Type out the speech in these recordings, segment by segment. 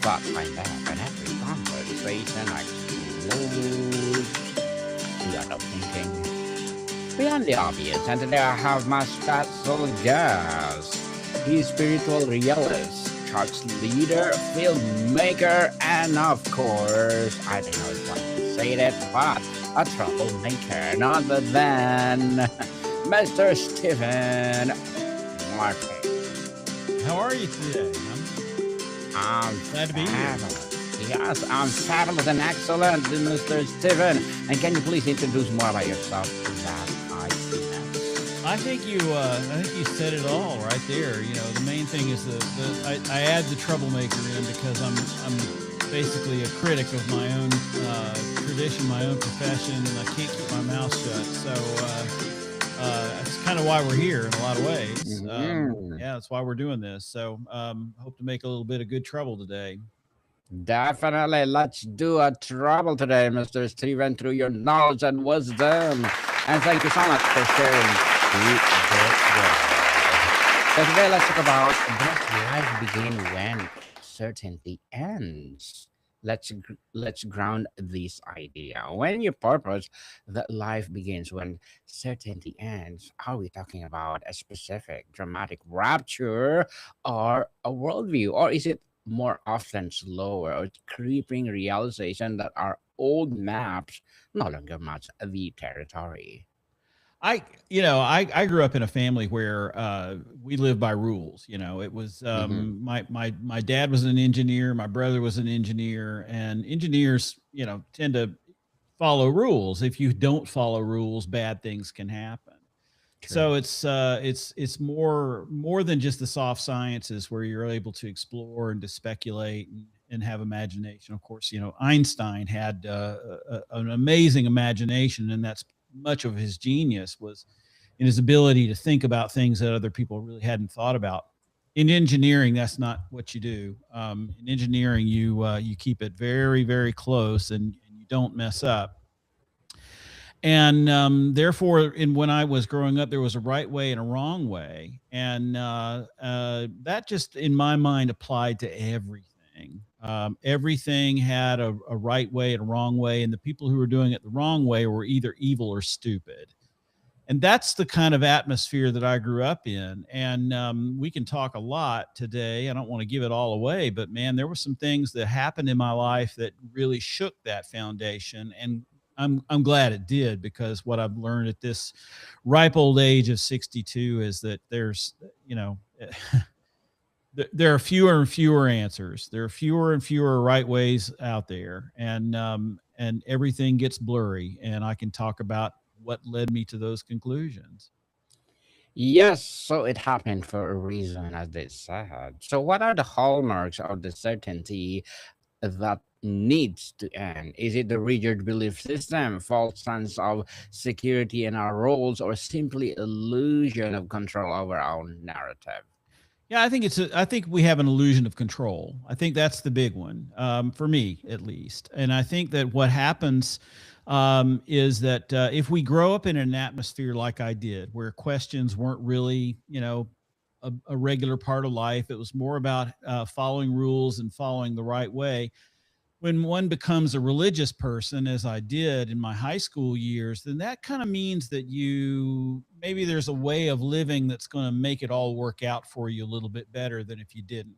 But find out and every conversation explores beyond of thinking, beyond the obvious. And today I have my special guest. He's spiritual realist, church leader, filmmaker, and of course, I don't know if I can say that, but a troublemaker, none other than Mr. Stephen Martin. How are you today? I'm I'm glad to be here. fabulous. Yes, I'm fabulous and excellent, Mr. Stephen. And can you please introduce more about yourself that I can? I think you said it all right there. You know, the main thing is I add the troublemaker in because I'm basically a critic of my own tradition, my own profession, and I can't keep my mouth shut. So that's kind of why we're here in a lot of ways. Mhm. Yeah, that's why we're doing this. So hope to make a little bit of good trouble today. Definitely. Let's do a trouble today, Mr. Stephen, through your knowledge and wisdom. And thank you so much for sharing the world. So today let's talk about does life begin when certainty ends? Let's ground this idea. When you purpose that life begins when certainty ends, are we talking about a specific dramatic rapture or a worldview, or is it more often slower or creeping realization that our old maps no longer match the territory? I grew up in a family where we lived by rules. You know, it was Mm-hmm. my dad was an engineer, my brother was an engineer, and engineers, tend to follow rules. If you don't follow rules, bad things can happen. True. So it's more than just the soft sciences where you're able to explore and to speculate and have imagination. Of course, Einstein had an amazing imagination, and that's much of his genius was in his ability to think about things that other people really hadn't thought about. In engineering, that's not what you do. In engineering, you keep it very very close, and you don't mess up. And therefore, when I was growing up, there was a right way and a wrong way, and that just in my mind applied to everything. Everything had a right way and a wrong way, and the people who were doing it the wrong way were either evil or stupid. And that's the kind of atmosphere that I grew up in. And we can talk a lot today. I don't want to give it all away, but man, there were some things that happened in my life that really shook that foundation. And I'm glad it did, because what I've learned at this ripe old age of 62 is that there's, there are fewer and fewer answers. There are fewer and fewer right ways out there, and everything gets blurry. And I can talk about what led me to those conclusions. Yes, so it happened for a reason, as they said. So, what are the hallmarks of the certainty that needs to end? Is it the rigid belief system, false sense of security in our roles, or simply illusion of control over our narrative? Yeah, I think we have an illusion of control. I think that's the big one, for me at least. And I think that what happens is that if we grow up in an atmosphere like I did, where questions weren't really, a regular part of life, it was more about following rules and following the right way. When one becomes a religious person, as I did in my high school years, then that kind of means that you maybe there's a way of living that's going to make it all work out for you a little bit better than if you didn't.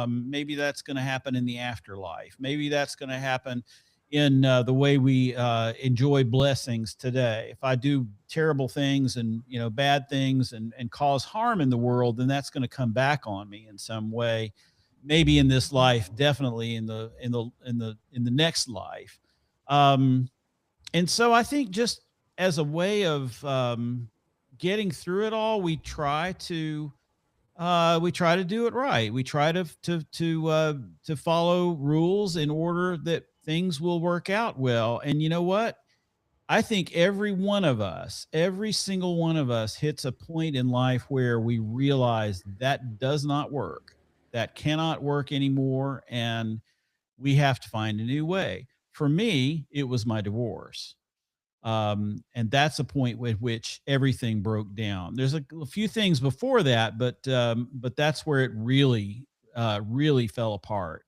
Maybe that's going to happen in the afterlife. Maybe that's going to happen in the way we enjoy blessings today. If I do terrible things and bad things and cause harm in the world, then that's going to come back on me in some way, maybe in this life, definitely in the next life. um and so I think, just as a way of getting through it all, we try to do it right. We try to follow rules in order that things will work out well. And you know what, I think every single one of us hits a point in life where we realize that does not work. That cannot work anymore. And we have to find a new way. For me, it was my divorce. And that's a point with which everything broke down. There's a few things before that, but that's where it really, really fell apart.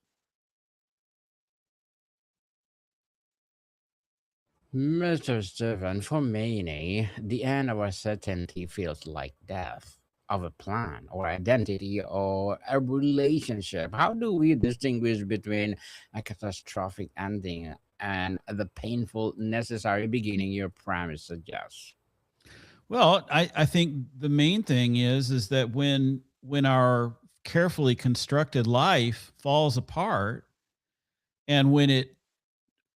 Mr. Stephen, for many, the end of a certainty feels like death of a plan or identity or a relationship. How do we distinguish between a catastrophic ending and the painful, necessary beginning your premise suggests? Well, I think the main thing is that when our carefully constructed life falls apart, and when it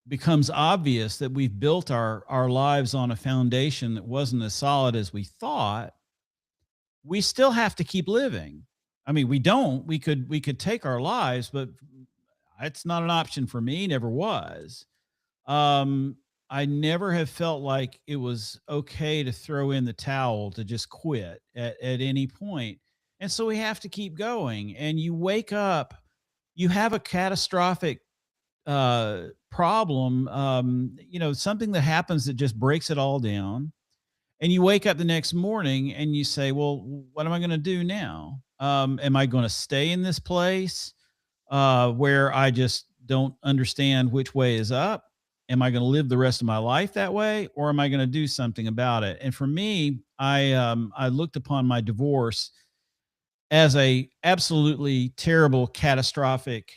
becomes obvious that we've built our lives on a foundation that wasn't as solid as we thought, we still have to keep living. I mean, we could take our lives, but it's not an option for me, never was. Um, I never have felt like it was okay to throw in the towel, to just quit at any point. And so we have to keep going. And you wake up, you have a catastrophic problem, something that happens that just breaks it all down. And you wake up the next morning and you say, well, what am I going to do now? Am I going to stay in this place where I just don't understand which way is up? Am I going to live the rest of my life that way, or am I going to do something about it? And for me, I looked upon my divorce as a absolutely terrible, catastrophic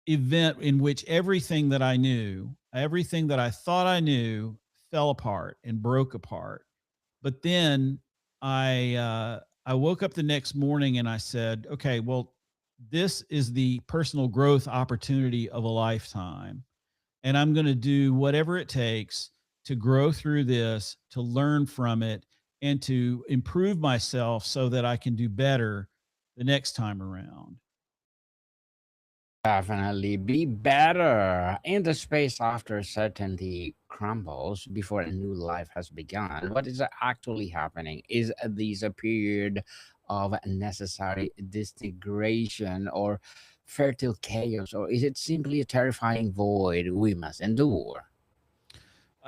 event in which everything that I knew, everything that I thought I knew, fell apart and broke apart. But then I woke up the next morning and I said, okay, well, this is the personal growth opportunity of a lifetime. And I'm going to do whatever it takes to grow through this, to learn from it, and to improve myself so that I can do better the next time around. Definitely be better in the space after certainty crumbles before a new life has begun. What is actually happening? Is this a period of necessary disintegration or fertile chaos, or is it simply a terrifying void we must endure?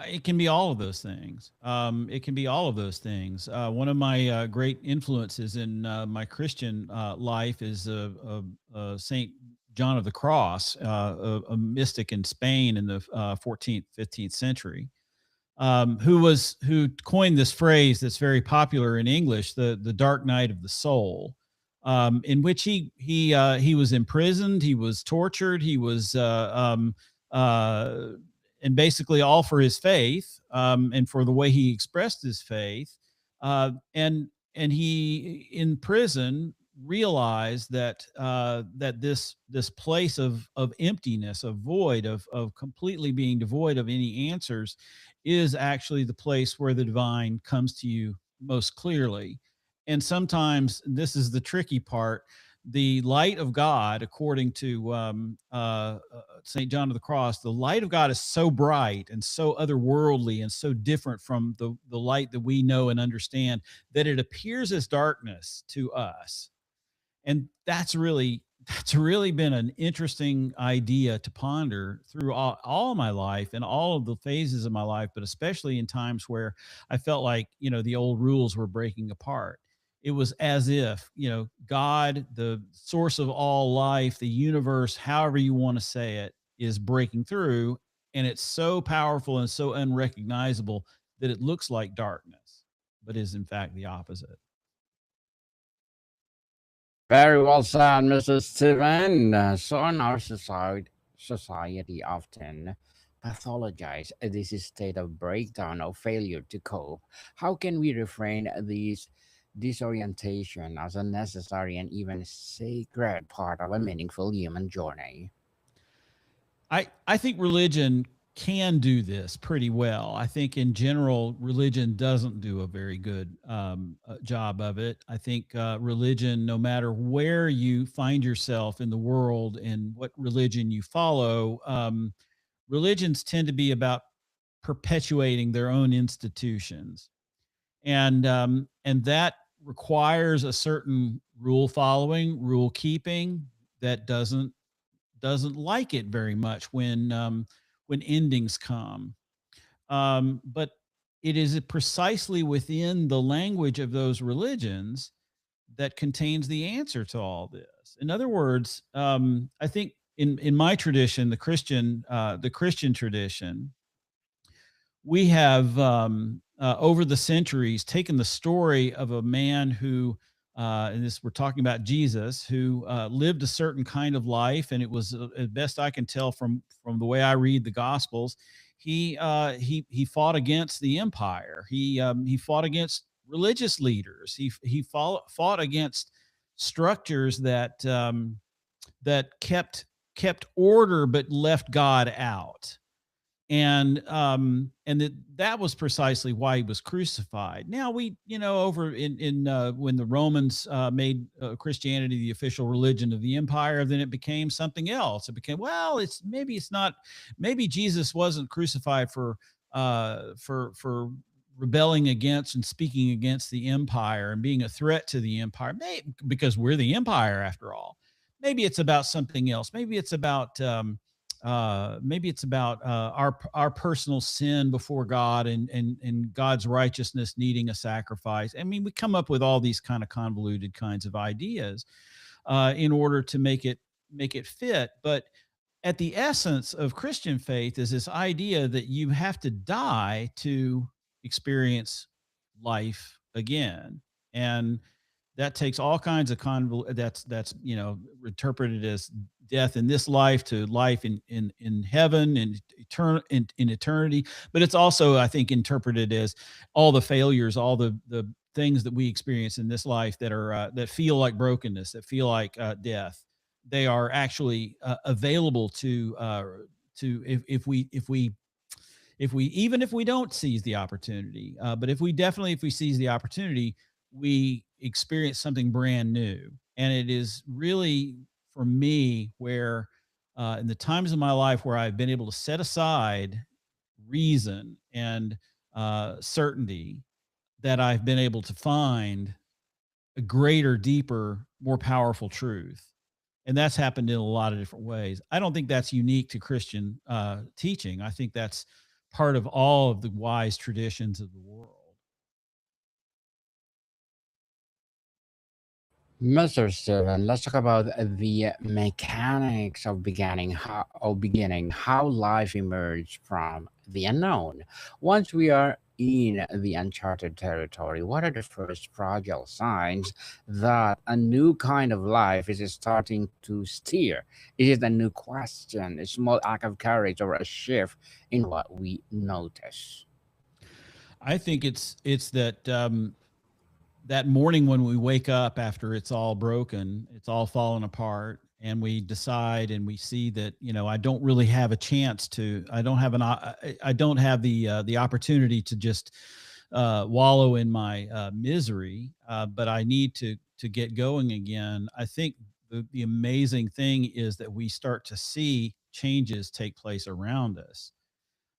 It can be all of those things. It can be all of those things. One of my great influences in my Christian life is Saint John of the Cross, a mystic in Spain in the 14th, 15th century, who coined this phrase that's very popular in English, the dark night of the soul, in which he was imprisoned, he was tortured, he was and basically all for his faith, and for the way he expressed his faith, and he in prison realized that this place of emptiness, of void, of completely being devoid of any answers, is actually the place where the divine comes to you most clearly. And sometimes this is the tricky part. The light of God, according to St. John of the Cross, the light of God is so bright and so otherworldly and so different from the light that we know and understand, that it appears as darkness to us. And that's really been an interesting idea to ponder through all my life and all of the phases of my life, but especially in times where I felt like, the old rules were breaking apart. It was as if, God, the source of all life, the universe, however you want to say it, is breaking through. And it's so powerful and so unrecognizable that it looks like darkness, but is in fact the opposite. Very well said, Mr. Stephen. So in our society often pathologize this state of breakdown or failure to cope. How can we refrain this disorientation as a necessary and even sacred part of a meaningful human journey? I think religion can do this pretty well. I think in general, religion doesn't do a very good job of it. I think religion, no matter where you find yourself in the world and what religion you follow, religions tend to be about perpetuating their own institutions, and that requires a certain rule following, rule keeping, that doesn't like it very much when endings come. But it is precisely within the language of those religions that contains the answer to all this. In other words, I think in my tradition, the Christian tradition, we have over the centuries taken the story of a man who, and this we're talking about Jesus, who lived a certain kind of life, and it was, as best I can tell from the way I read the Gospels, he fought against the empire. He fought against religious leaders. He fought against structures that that kept order but left God out. And that was precisely why he was crucified. Now we, over in when the Romans made Christianity the official religion of the empire, then it became something else. It became, well, it's not, maybe Jesus wasn't crucified for rebelling against and speaking against the empire and being a threat to the empire, maybe because we're the empire after all. Maybe it's about something else. Maybe it's about our personal sin before God, and God's righteousness needing a sacrifice. I mean, we come up with all these kind of convoluted kinds of ideas in order to make it fit. But at the essence of Christian faith is this idea that you have to die to experience life again. And that takes all kinds of that's interpreted as death in this life to life in heaven and in eternity. But it's also, I think, interpreted as all the failures, all the things that we experience in this life that are that feel like brokenness, that feel like death. They are actually available to if we even if we don't seize the opportunity, but if we seize the opportunity, we experience something brand new. And it is really, for me, where in the times of my life where I've been able to set aside reason and certainty, that I've been able to find a greater, deeper, more powerful truth. And that's happened in a lot of different ways. I don't think that's unique to Christian teaching. I think that's part of all of the wise traditions of the world. Mr. Steven, let's talk about the mechanics of beginning, how life emerged from the unknown. Once we are in the uncharted territory, what are the first fragile signs that a new kind of life is starting to steer? Is it a new question, a small act of courage, or a shift in what we notice? I think it's that that morning when we wake up after it's all broken, it's all fallen apart, and we decide and we see that, I don't really have a chance to. I don't have the opportunity to just wallow in my misery, but I need to get going again. I think the amazing thing is that we start to see changes take place around us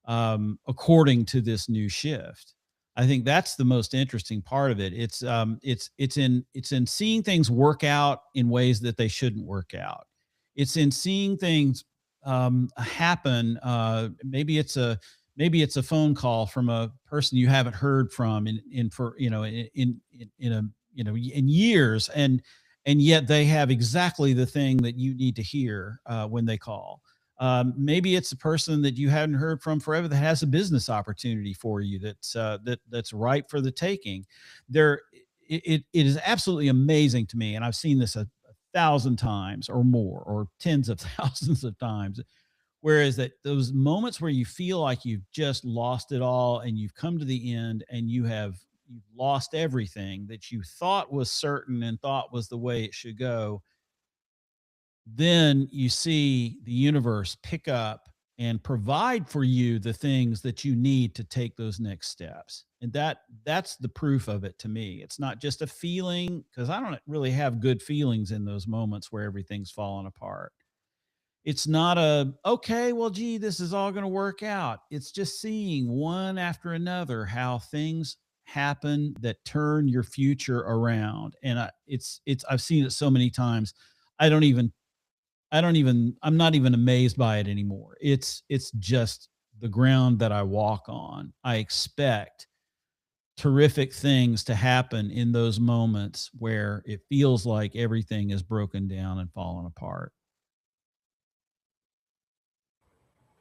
according to this new shift. I think that's the most interesting part of it. It's in seeing things work out in ways that they shouldn't work out. It's in seeing things happen. Maybe it's a phone call from a person you haven't heard from in for in a in years, and yet they have exactly the thing that you need to hear when they call. Maybe it's a person that you hadn't heard from forever that has a business opportunity for you that's ripe for the taking. There, it is absolutely amazing to me, and I've seen this a thousand times or more, or tens of thousands of times. Whereas that those moments where you feel like you've just lost it all and you've come to the end and you've lost everything that you thought was certain and thought was the way it should go, then you see the universe pick up and provide for you the things that you need to take those next steps. And that's the proof of it to me. It's not just a feeling, because I don't really have good feelings in those moments where everything's falling apart. It's not okay, well, gee, this is all going to work out. It's just seeing one after another how things happen that turn your future around. And I've seen it so many times. I don't even I'm not even amazed by it anymore. It's just the ground that I walk on. I expect terrific things to happen in those moments where it feels like everything is broken down and fallen apart.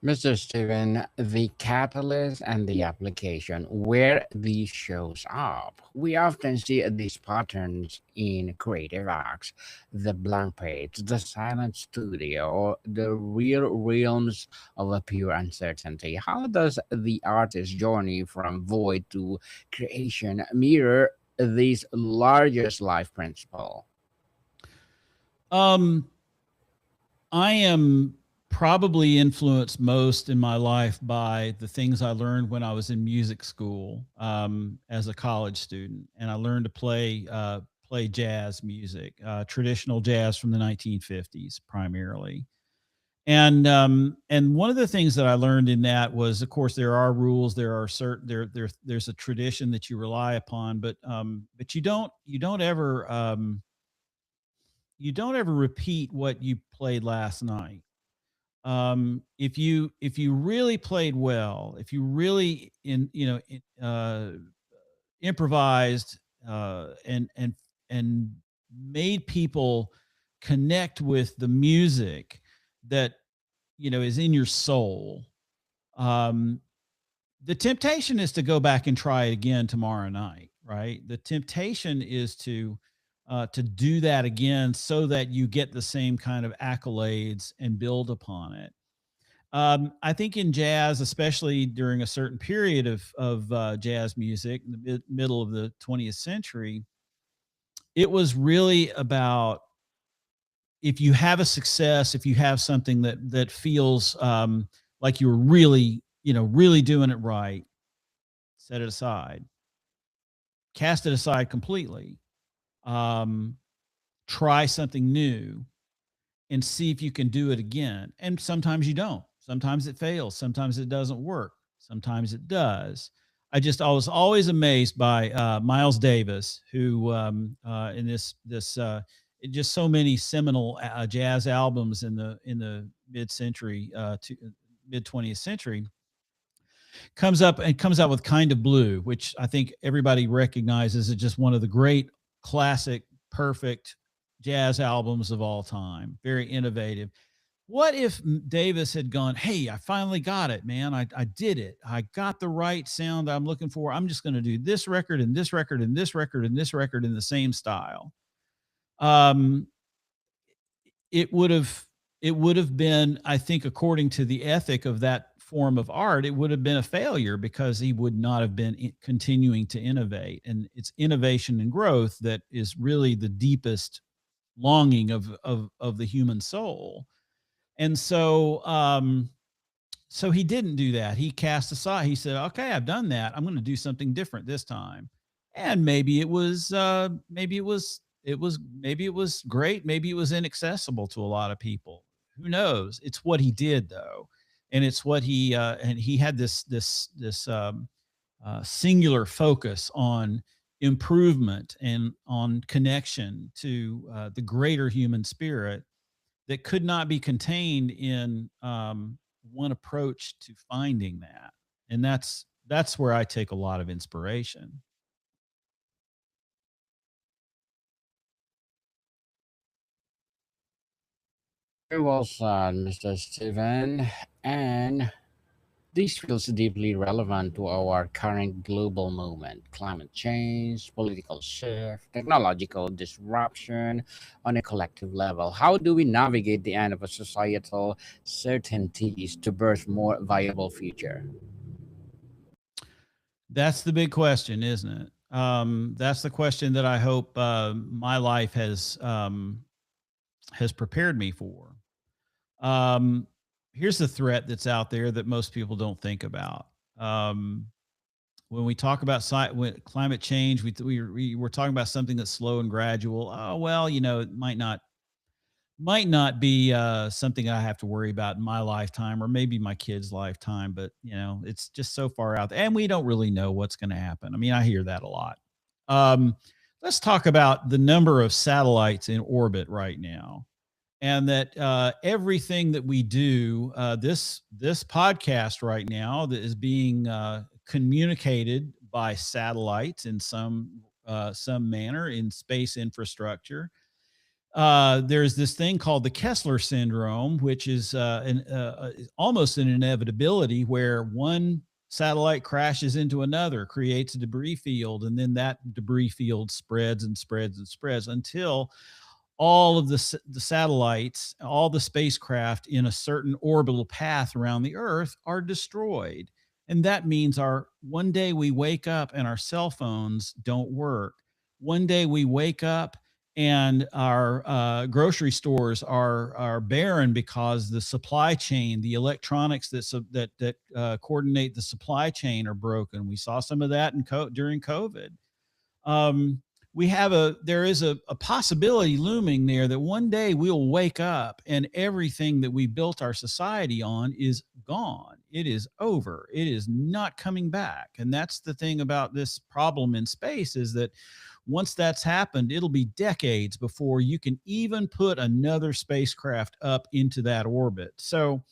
Mr. Steven, the catalyst and the application where these shows up. We often see these patterns in creative acts, the blank page, the silent studio, or the real realms of a pure uncertainty. How does the artist's journey from void to creation mirror these largest life principle? Um, I am probably influenced most in my life by the things I learned when I was in music school as a college student, and I learned to play jazz music, traditional jazz from the 1950s primarily. And one of the things that I learned in that was, of course, there are rules, there are certain there's a tradition that you rely upon, but you don't ever repeat what you played last night. If you really played well, if you really improvised and made people connect with the music that is in your soul, um, the temptation is to go back and try it again tomorrow night, right? The temptation is to do that again so that you get the same kind of accolades and build upon it. I think in jazz, especially during a certain period of jazz music, in the middle of the 20th century, it was really about, if you have a success, if you have something that feels like you were really doing it right, set it aside, cast it aside completely, um, try something new, and see if you can do it again. And sometimes you don't. Sometimes it fails. Sometimes it doesn't work. Sometimes it does. I was always amazed by Miles Davis, who in this just so many seminal jazz albums in the mid century to mid 20th century, comes out with Kind of Blue, which I think everybody recognizes as just one of the great classic, perfect jazz albums of all time. Very innovative. What if Davis had gone, "Hey, I finally got it, man. I did it. I got the right sound I'm looking for. I'm just going to do this record and this record and this record and this record in the same style." Um, it would have been, I think, according to the ethic of that form of art, it would have been a failure, because he would not have been continuing to innovate. And it's innovation and growth that is really the deepest longing of the human soul. And so he didn't do that. He cast aside. He said, "Okay, I've done that. I'm going to do something different this time." And maybe it was great. Maybe it was inaccessible to a lot of people. Who knows? It's what he did, though, and it's what he had this singular focus on improvement and on connection to the greater human spirit that could not be contained in one approach to finding that. And that's where I take a lot of inspiration. Very well said, Mr. Steven. And this feels deeply relevant to our current global movement: climate change, political shift, technological disruption on a collective level. How do we navigate the end of a societal certainties to birth more viable future? That's the big question, isn't it? That's the question that I hope my life has prepared me for. Um, Here's the threat that's out there that most people don't think about. Um, when we talk about climate change, we're talking about something that's slow and gradual. Oh well, it might not be something I have to worry about in my lifetime, or maybe my kid's lifetime, but it's just so far out there, and we don't really know what's going to happen. I mean, I hear that a lot. Um, let's talk about the number of satellites in orbit right now, and that everything that we do, this podcast right now, that is being communicated by satellites in some manner in space infrastructure. there's this thing called the Kessler syndrome, which is almost an inevitability where one satellite crashes into another, creates a debris field, and then that debris field spreads and spreads and spreads until all of the satellites, all the spacecraft in a certain orbital path around the Earth are destroyed. And that means our one day we wake up and our cell phones don't work. One day we wake up and our grocery stores are barren because the supply chain, the electronics that coordinate the supply chain are broken. We saw some of that during COVID. um, there is a possibility looming there that one day we'll wake up and everything that we built our society on is gone. It is over. It is not coming back. And that's the thing about this problem in space, is that once that's happened, it'll be decades before you can even put another spacecraft up into that orbit. So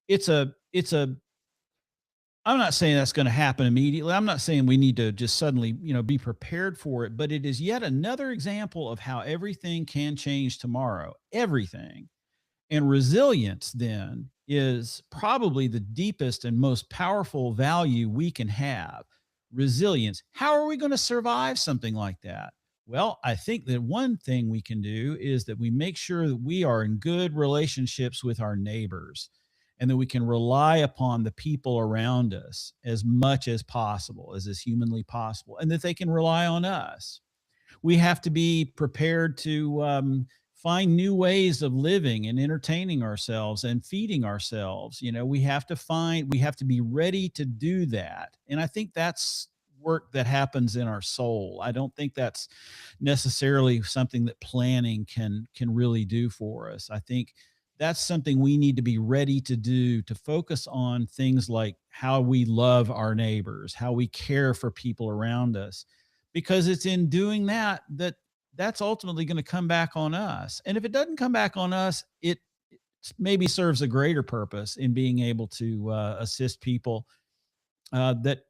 it's a I'm not saying that's going to happen immediately. I'm not saying we need to just suddenly, be prepared for it, but it is yet another example of how everything can change tomorrow. Everything. And resilience then is probably the deepest and most powerful value we can have. Resilience. How are we going to survive something like that? Well, I think that one thing we can do is that we make sure that we are in good relationships with our neighbors, and that we can rely upon the people around us as much as possible, as is humanly possible, and that they can rely on us. We have to be prepared to find new ways of living and entertaining ourselves and feeding ourselves. We have to be ready to do that. And I think that's work that happens in our soul. I don't think that's necessarily something that planning can really do for us. I think that's something we need to be ready to do, to focus on things like how we love our neighbors, how we care for people around us, because it's in doing that's ultimately going to come back on us. And if it doesn't come back on us, it maybe serves a greater purpose in being able to assist people that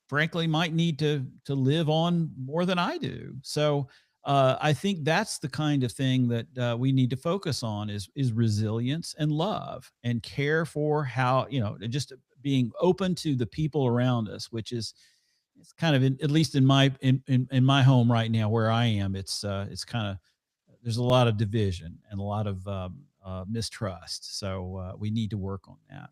frankly might need to live on more than I do. So I think that's the kind of thing that we need to focus on is resilience and love and care for how, just being open to the people around us, which is, it's kind of at least in my home right now where I am, it's kind of, there's a lot of division and a lot of mistrust. So we need to work on that.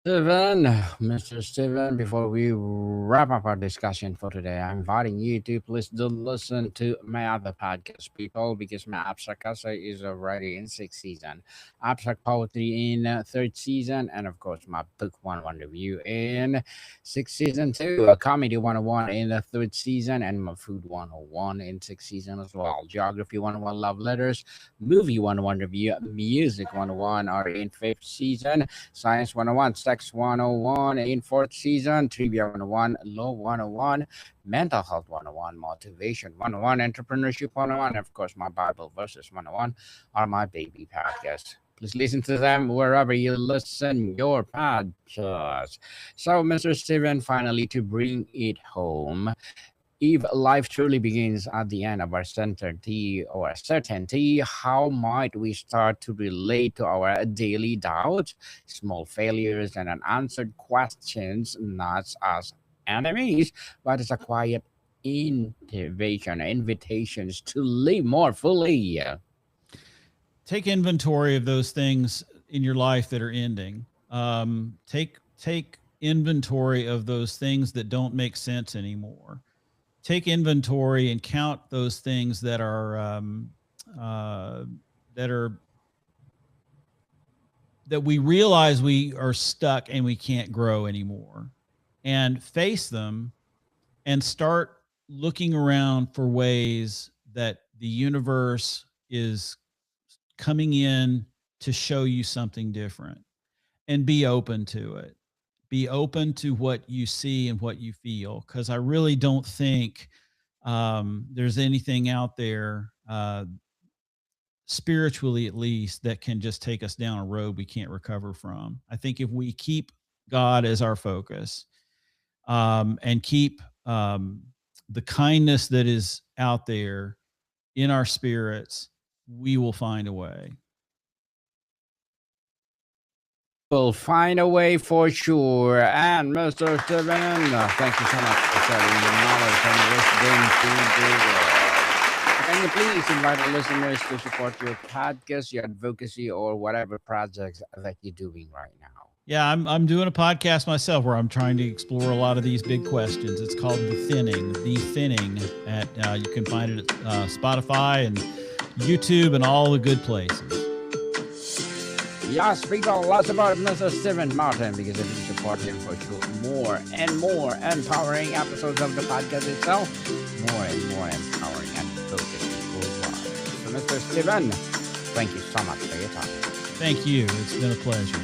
Steven, Mr. Steven, before we wrap up our discussion for today, I'm inviting you to please do listen to my other podcast, people, because my Abstract Essay is already in sixth season, Abstract Poetry in third season, and of course, my Book 101 review in sixth season too, a Comedy 101 in the third season, and my Food 101 in sixth season as well, Geography 101 Love Letters, Movie 101 Review, Music 101 are in fifth season, Science 101, Sex 101 in fourth season, Trivia 101, Law 101, Mental Health 101, Motivation 101, Entrepreneurship 101, and of course, my Bible Verses 101 are my baby podcasts. Please listen to them wherever you listen your podcasts. So, Mr. Steven, finally, to bring it home, if life truly begins at the end of our certainty, how might we start to relate to our daily doubts, small failures, and unanswered questions, not as enemies, but as a quiet invitations to live more fully? Take inventory of those things in your life that are ending. Take inventory of those things that don't make sense anymore. Take inventory and count those things that are that we realize we are stuck and we can't grow anymore, and face them and start looking around for ways that the universe is coming in to show you something different, and be open to it. Be open to what you see and what you feel, because I really don't think there's anything out there, spiritually at least, that can just take us down a road we can't recover from. I think if we keep God as our focus, and keep the kindness that is out there in our spirits, we will find a way. We'll find a way for sure. And Mr. Steven, thank you so much for sharing your knowledge and wisdom to the world. Can you please invite our listeners to support your podcast, your advocacy, or whatever projects that you're doing right now? Yeah, I'm doing a podcast myself where I'm trying to explore a lot of these big questions. It's called The Thinning. At you can find it at Spotify and YouTube and all the good places. Yes, people, lots about Mr. Steven Martin, because if you support him for sure, more and more empowering episodes of the podcast itself, more and more empowering and focused worldwide. So, Mr. Steven, thank you so much for your time. Thank you. It's been a pleasure.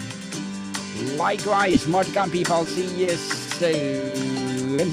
Likewise, Morticon people, see you soon.